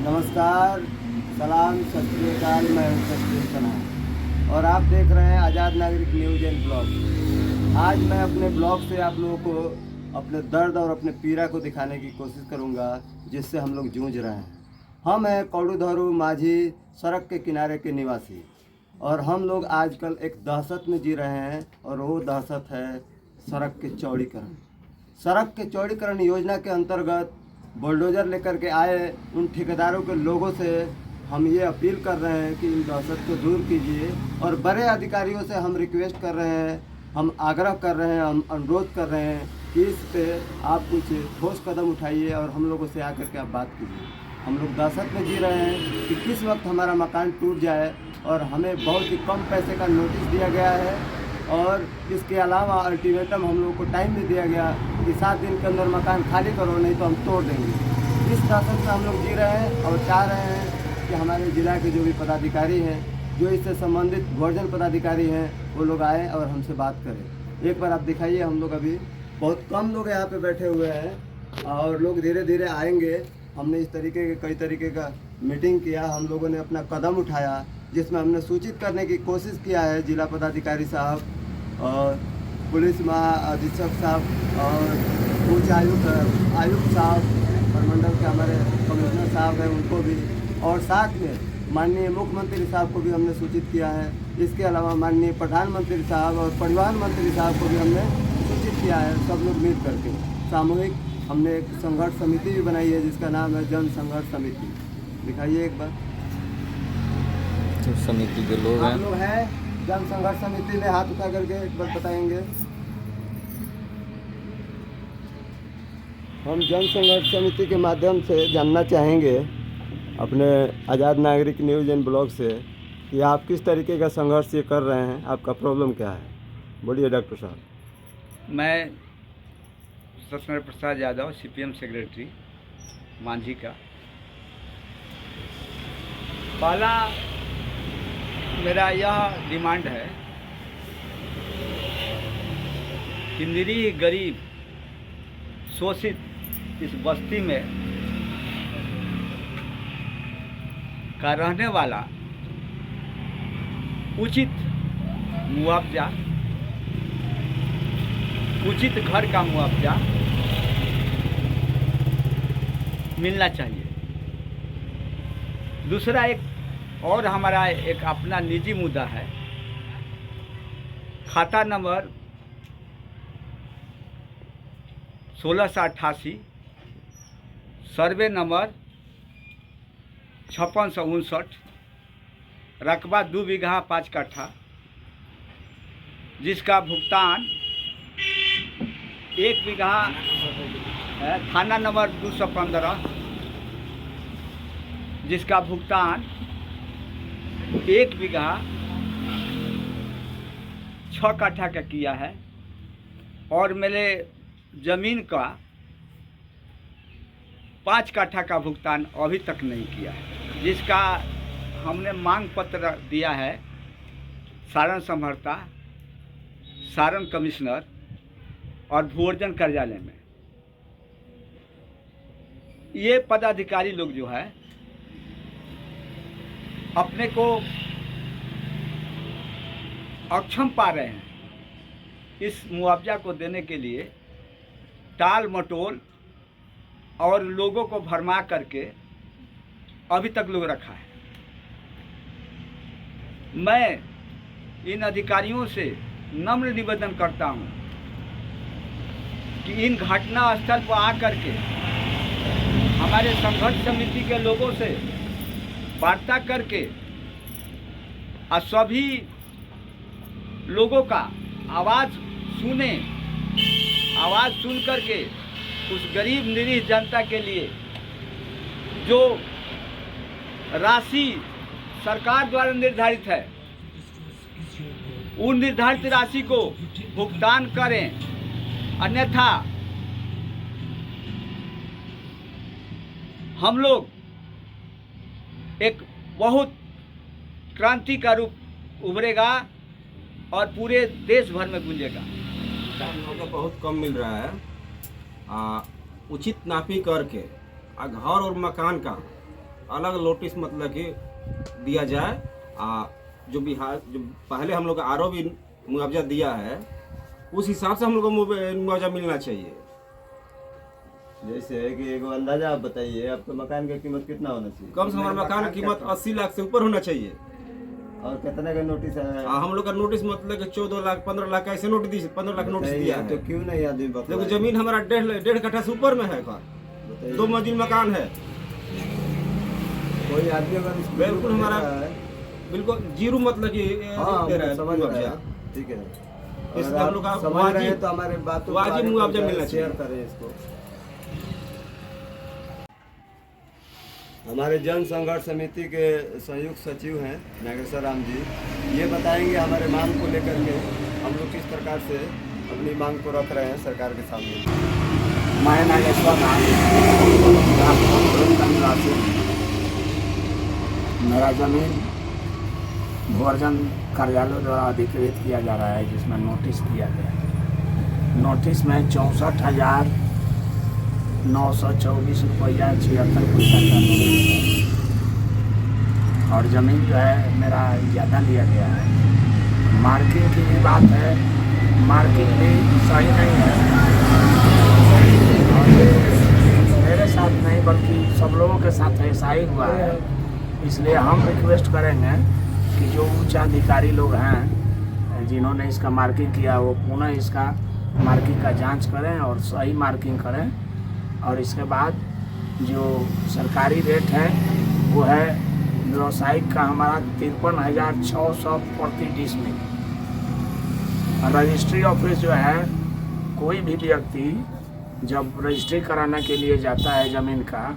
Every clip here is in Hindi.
नमस्कार, सलाम, सत श्री अकाल। मैं हूं सचिन सना और आप देख रहे हैं आज़ाद नागरिक न्यूज़ एंड ब्लॉग। आज मैं अपने ब्लॉग से आप लोगों को अपने दर्द और अपने पीड़ा को दिखाने की कोशिश करूंगा, जिससे हम लोग जूझ रहे हैं। हम हैं कौड़ूधरू माझी सड़क के किनारे के निवासी और हम लोग आजकल एक दहशत में जी रहे हैं और वो दहशत है सड़क के चौड़ीकरण। सड़क के चौड़ीकरण योजना के अंतर्गत बुलडोज़र लेकर के आए उन ठेकेदारों के लोगों से हम ये अपील कर रहे हैं कि इन दहशत को दूर कीजिए और बड़े अधिकारियों से हम रिक्वेस्ट कर रहे हैं, हम आग्रह कर रहे हैं, हम अनुरोध कर रहे हैं कि इस पे आप कुछ ठोस कदम उठाइए और हम लोगों से आकर के आप बात कीजिए। हम लोग दहशत में जी रहे हैं कि किस वक्त हमारा मकान टूट जाए और हमें बहुत ही कम पैसे का नोटिस दिया गया है और इसके अलावा अल्टीमेटम हम लोगों को टाइम भी दिया गया कि 7 दिन के अंदर मकान खाली करो, नहीं तो हम तोड़ देंगे। इस दहशत से हम लोग जी रहे हैं और चाह रहे हैं कि हमारे ज़िला के जो भी पदाधिकारी हैं, जो इससे संबंधित वर्जन पदाधिकारी हैं, वो लोग आए और हमसे बात करें। एक बार आप दिखाइए, हम लोग अभी बहुत कम लोग यहाँ पे बैठे हुए हैं और लोग धीरे धीरे आएंगे। हमने इस तरीके के कई तरीके का मीटिंग किया, हम लोगों ने अपना कदम उठाया जिसमें हमने सूचित करने की कोशिश किया है जिला पदाधिकारी साहब और पुलिस महाअधीक्षक साहब और उच्च आयुक्त साहब, प्रमंडल के हमारे कमिश्नर साहब हैं उनको भी, और साथ में माननीय मुख्यमंत्री साहब को भी हमने सूचित किया है। इसके अलावा माननीय प्रधानमंत्री साहब और परिवहन मंत्री साहब को भी हमने सूचित किया है। सब लोग मिल करके सामूहिक हमने एक संघर्ष समिति भी बनाई है जिसका नाम है जन संघर्ष समिति। दिखाइए एक बार। समिति के लोग आप लोग हैं जन संघर्ष समिति में, हाथ उठा करके एक बार बताएंगे। हम जन संघर्ष समिति के माध्यम से जानना चाहेंगे अपने आज़ाद नागरिक न्यूज़ एंड ब्लॉग से कि आप किस तरीके का संघर्ष ये कर रहे हैं, आपका प्रॉब्लम क्या है। बोलिए डॉक्टर साहब। मैं सत्यनारायण प्रसाद यादव, सीपीएम सेक्रेटरी मांझी का। पहला मेरा यह डिमांड है कि निरीह गरीब शोषित इस बस्ती में का रहने वाला उचित मुआवजा, उचित घर का मुआवजा मिलना चाहिए। दूसरा एक और हमारा एक अपना निजी मुद्दा है। खाता नंबर 1688, सर्वे नंबर 5659, रकबा 2 बीघा 5 कट्ठा, जिसका भुगतान 1 बीघा थाना नंबर 215, जिसका भुगतान 1 बीघा 6 कट्ठा का किया है और मेरे ज़मीन का 5 कट्ठा का भुगतान अभी तक नहीं किया है, जिसका हमने मांग पत्र दिया है सारण संभरता, सारण कमिश्नर और भूअर्जन कार्यालय में। ये पदाधिकारी लोग जो है अपने को अक्षम पा रहे हैं इस मुआवजा को देने के लिए। टाल मटोल और लोगों को भरमा करके अभी तक लोग रखा है। मैं इन अधिकारियों से नम्र निवेदन करता हूं कि इन घटना स्थल पर आकर के हमारे संघर्ष समिति के लोगों से वार्ता करके और सभी लोगों का आवाज़ सुने, आवाज़ सुन करके उस गरीब निरीह जनता के लिए जो राशि सरकार द्वारा निर्धारित है, उन निर्धारित राशि को भुगतान करें, अन्यथा हम लोग एक बहुत क्रांति का रूप उभरेगा और पूरे देश भर में गूंजेगा। तो बहुत कम मिल रहा है। उचित नापी करके घर और मकान का अलग नोटिस मतलब कि दिया जाए। जो पहले हम लोग का आरओ भी मुआवजा दिया है, उस हिसाब से हम लोग को मुआवजा मिलना चाहिए। जैसे कि एक अंदाजा आप बताइए, आपके मकान की कीमत कितना होना चाहिए? कम से कम हमारे मकान की कीमत 80 लाख से ऊपर होना चाहिए। और कितने का नोटिस है? हम लोग का नोटिस मतलब कि 14 लाख 15 लाख ऐसे नोटिस दी, 15 लाख नोटिस दिया है। तो क्यों नहीं आदमी देखो बता? जमीन हमारा 1.5 कट्ठा से ऊपर में है घर, 2 मंजिल मकान है। कोई आदमी अगर इसको बिल्कुल दे हमारा रहा है, जीरो मतलब कि हाँ दे रहा है समझ रहे मुआवजा। हैं, ठीक है। इसलिए अगर हम लोग का आप समझ रहे हैं वाजिब- तो हमारे बातों को वाजिब आगे मुआवजा पहुंचाएं, मिलना शेयर चाहिए। करें इसको। हमारे जन संघर्ष समिति के संयुक्त सचिव हैं नागेश्वर राम जी, ये बताएंगे हमारे मांग को लेकर के हम लोग किस प्रकार से अपनी मांग को रख रहे हैं सरकार के सामने। मैं नागेश्वर राम, निवासी। मेरा जमीन भूअर्जन कार्यालय द्वारा अधिकृत किया जा रहा है, जिसमें नोटिस दिया गया है। नोटिस में 64,924 रुपया 76 पैसा का नोटिस है, और ज़मीन जो है मेरा ज़्यादा लिया गया है। मार्किंग की भी बात है, मार्किंग भी सही नहीं है, और मेरे साथ नहीं बल्कि सब लोगों के साथ ऐसा ही हुआ है। इसलिए हम रिक्वेस्ट करेंगे कि जो उच्च अधिकारी लोग हैं जिन्होंने इसका मार्किंग किया, वो पुनः इसका मार्किंग का जांच करें और सही मार्किंग करें। और इसके बाद जो सरकारी रेट है वो है व्यवसायिक का हमारा 53,600 प्रति डिसमिल। रजिस्ट्री ऑफिस जो है, कोई भी व्यक्ति जब रजिस्ट्री कराने के लिए जाता है ज़मीन का,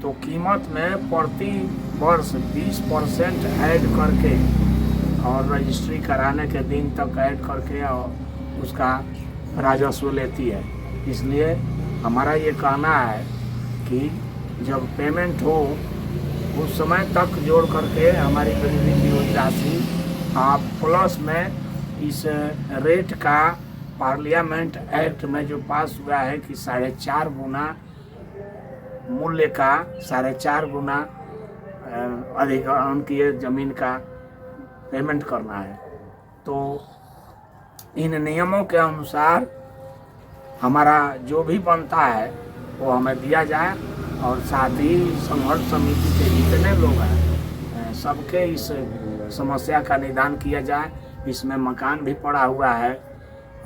तो कीमत में प्रति वर्ष 20% ऐड करके और रजिस्ट्री कराने के दिन तक ऐड करके और उसका राजस्व लेती है। इसलिए हमारा ये कहना है कि जब पेमेंट हो उस समय तक जोड़ करके हमारी गरीबी की राशि आप प्लस में इस रेट का पार्लियामेंट एक्ट में जो पास हुआ है कि 4.5 गुना मूल्य का 4.5 गुना अधिग्रहण किए जमीन का पेमेंट करना है। तो इन नियमों के अनुसार हमारा जो भी बनता है वो हमें दिया जाए, और साथ ही संघर्ष समिति के जितने लोग हैं सबके इस समस्या का निदान किया जाए। इसमें मकान भी पड़ा हुआ है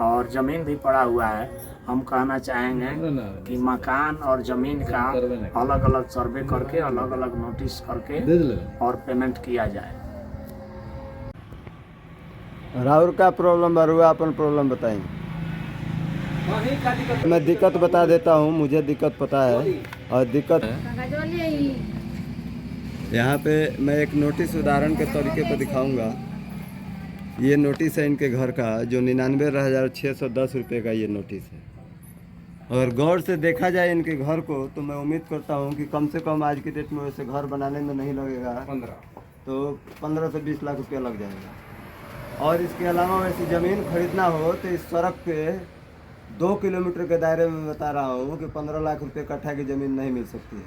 और ज़मीन भी पड़ा हुआ है। हम कहना चाहेंगे कि मकान और ज़मीन का अलग अलग सर्वे करके, अलग अलग नोटिस करके और पेमेंट किया जाए। राहुल का प्रॉब्लम बरुआ, अपन प्रॉब्लम बताएंगे। मैं दिक्कत बता देता हूँ, मुझे दिक्कत पता है। और दिक्कत यहाँ पे मैं एक नोटिस उदाहरण के तरीके पर दिखाऊंगा। ये नोटिस है इनके घर का, जो 99,610 रुपये का ये नोटिस है। अगर गौर से देखा जाए इनके घर को, तो मैं उम्मीद करता हूँ कि कम से कम आज की डेट में वैसे घर बनाने में नहीं लगेगा 15 से 20 लाख रुपया लग जाएगा। और इसके अलावा वैसे ज़मीन खरीदना हो तो इस सड़क पे 2 किलोमीटर के दायरे में बता रहा हूँ कि 15 लाख रुपये कट्ठा की ज़मीन नहीं मिल सकती है।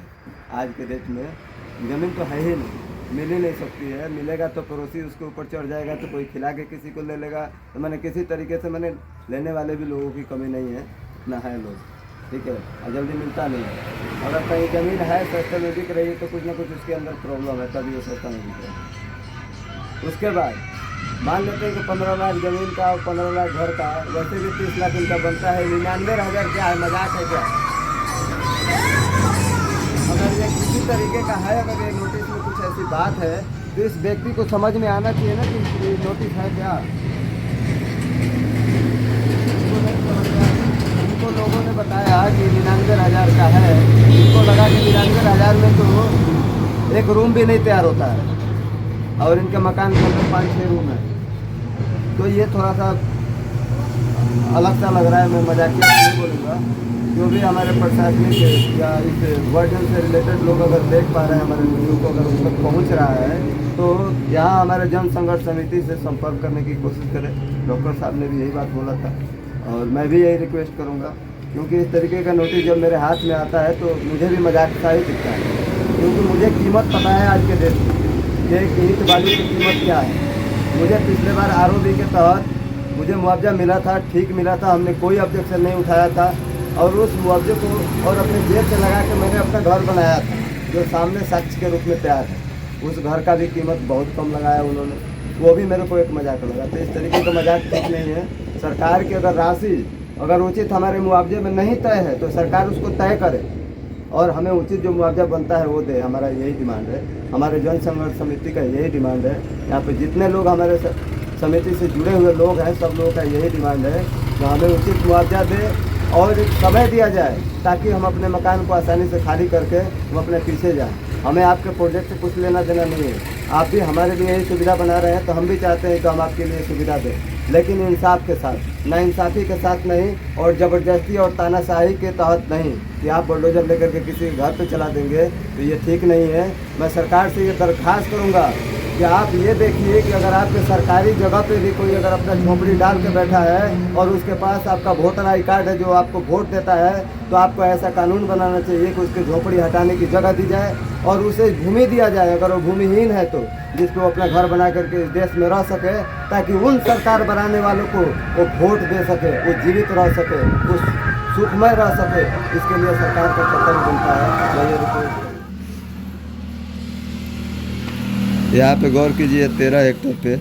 आज के डेट में ज़मीन तो है ही नहीं, मिल ही नहीं सकती है। मिलेगा तो पड़ोसी उसके ऊपर चढ़ जाएगा, तो कोई खिला के किसी को ले लेगा। तो मैंने किसी तरीके से मैंने लेने वाले भी लोगों की कमी नहीं है, ना है लोग, ठीक है। और जल्दी मिलता नहीं है। अगर कहीं ज़मीन है सस्ते में बिक रही है तो कुछ ना कुछ उसके अंदर प्रॉब्लम है, तभी वो सस्ता में बिक रहा है। उसके बाद मान लेते हैं कि 15 लाख ज़मीन का और 15 लाख घर का, वैसे भी 30 लाख इनका बनता है। 99,000 क्या है, मजाक है क्या? अगर ये किसी तरीके का है, अगर ये नोटिस में कुछ ऐसी बात है तो इस व्यक्ति को समझ में आना चाहिए ना कि ये नोटिस है क्या। इनको लोगों ने बताया कि 99,000 का है, इनको लगा कि 99,000 में तो एक रूम भी नहीं तैयार होता है, और इनके मकान के अंदर 5-6 रूम है। तो ये थोड़ा सा अलग सा लग रहा है। मैं मजाकिया नहीं बोलूँगा। जो भी हमारे प्रशासनिक या इस वर्जन से रिलेटेड लोग अगर देख पा रहे हैं हमारे वीडियो को, अगर उस तक पहुँच रहा है, तो यहाँ हमारे जन संघर्ष समिति से संपर्क करने की कोशिश करें। डॉक्टर साहब ने भी यही बात बोला था, और मैं भी यही रिक्वेस्ट करूँगा, क्योंकि इस तरीके का नोटिस जब मेरे हाथ में आता है तो मुझे भी मजाक सा ही दिखता है। क्योंकि मुझे कीमत पता है आज के डेट में कि एक ईंट बालू की कीमत क्या है। मुझे पिछले बार आरओबी के तहत मुझे मुआवजा मिला था, ठीक मिला था, हमने कोई ऑब्जेक्शन नहीं उठाया था और उस मुआवजे को और अपने जेब से लगा के मैंने अपना घर बनाया था जो सामने साक्ष्य के रूप में तैयार है। उस घर का भी कीमत बहुत कम लगाया उन्होंने, वो भी मेरे को एक मजाक लगा। तो इस तरीके का मजाक ठीक नहीं है। सरकार की अगर राशि अगर उचित हमारे मुआवजे में नहीं तय है तो सरकार उसको तय करे और हमें उचित जो मुआवजा बनता है वो दे। हमारा यही डिमांड है, हमारे जन संघर्ष समिति का यही डिमांड है। यहाँ पे जितने लोग हमारे समिति से जुड़े हुए लोग हैं सब लोगों का यही डिमांड है कि हमें उचित मुआवजा दे और एक समय दिया जाए ताकि हम अपने मकान को आसानी से खाली करके हम अपने पीछे जाएं। हमें आपके प्रोजेक्ट से कुछ लेना देना नहीं है, आप भी हमारे लिए यही सुविधा बना रहे हैं तो हम भी चाहते हैं कि हम आपके लिए सुविधा दें, लेकिन इंसाफ के साथ, नाइंसाफ़ी के साथ नहीं और ज़बरदस्ती और तानाशाही के तहत नहीं कि आप बुलडोजर लेकर के किसी घर पे चला देंगे तो ये ठीक नहीं है। मैं सरकार से ये दरख्वास्त करूँगा कि आप ये देखिए कि अगर आपके सरकारी जगह पे भी कोई अगर अपना झोंपड़ी डाल के बैठा है और उसके पास आपका वोटर आई कार्ड है जो आपको वोट देता है तो आपको ऐसा कानून बनाना चाहिए कि उसकी झोंपड़ी हटाने की जगह दी जाए और उसे भूमि दिया जाए अगर वो भूमिहीन है तो, जिसको अपना घर बना करके इस देश में रह सके ताकि उन सरकार बनाने वालों को वो वोट दे सके, वो जीवित रह सके, वो सुखमय रह सके। इसके लिए सरकार का कर्तव्य बनता है। यहाँ पे गौर कीजिए 13 हेक्टेयर पे,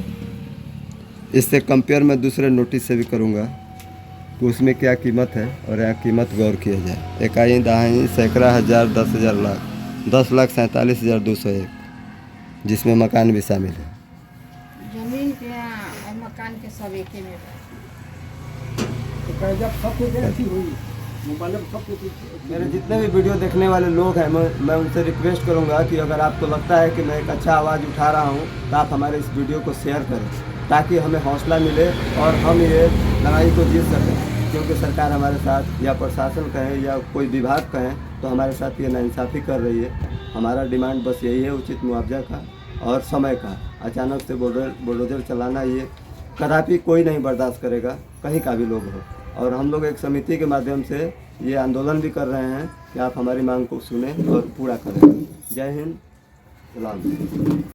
इससे कंपेयर मैं दूसरे नोटिस से भी करूँगा कि उसमें क्या कीमत है और यहाँ कीमत गौर किया जाए। इकाई दहाई सैकड़ा हज़ार 10,000 लाख 10,47,201 जिसमें मकान भी शामिल है। जमीन के और मकान के सब एक में मेरे जितने भी वीडियो देखने वाले लोग हैं मैं उनसे रिक्वेस्ट करूंगा कि अगर आपको लगता है कि मैं एक अच्छा आवाज़ उठा रहा हूं तो आप हमारे इस वीडियो को शेयर करें ताकि हमें हौसला मिले और हम ये लड़ाई को जीत सकें। क्योंकि सरकार हमारे साथ या प्रशासन कहें या कोई विभाग कहें तो हमारे साथ ये नाइंसाफ़ी कर रही है। हमारा डिमांड बस यही है उचित मुआवजा का और समय का। अचानक से बुलडोजर चलाना ये कदापि कोई नहीं बर्दाश्त करेगा, कहीं का भी लोग हो। और हम लोग एक समिति के माध्यम से ये आंदोलन भी कर रहे हैं कि आप हमारी मांग को सुनें और पूरा करें। जय हिंद, सलाम।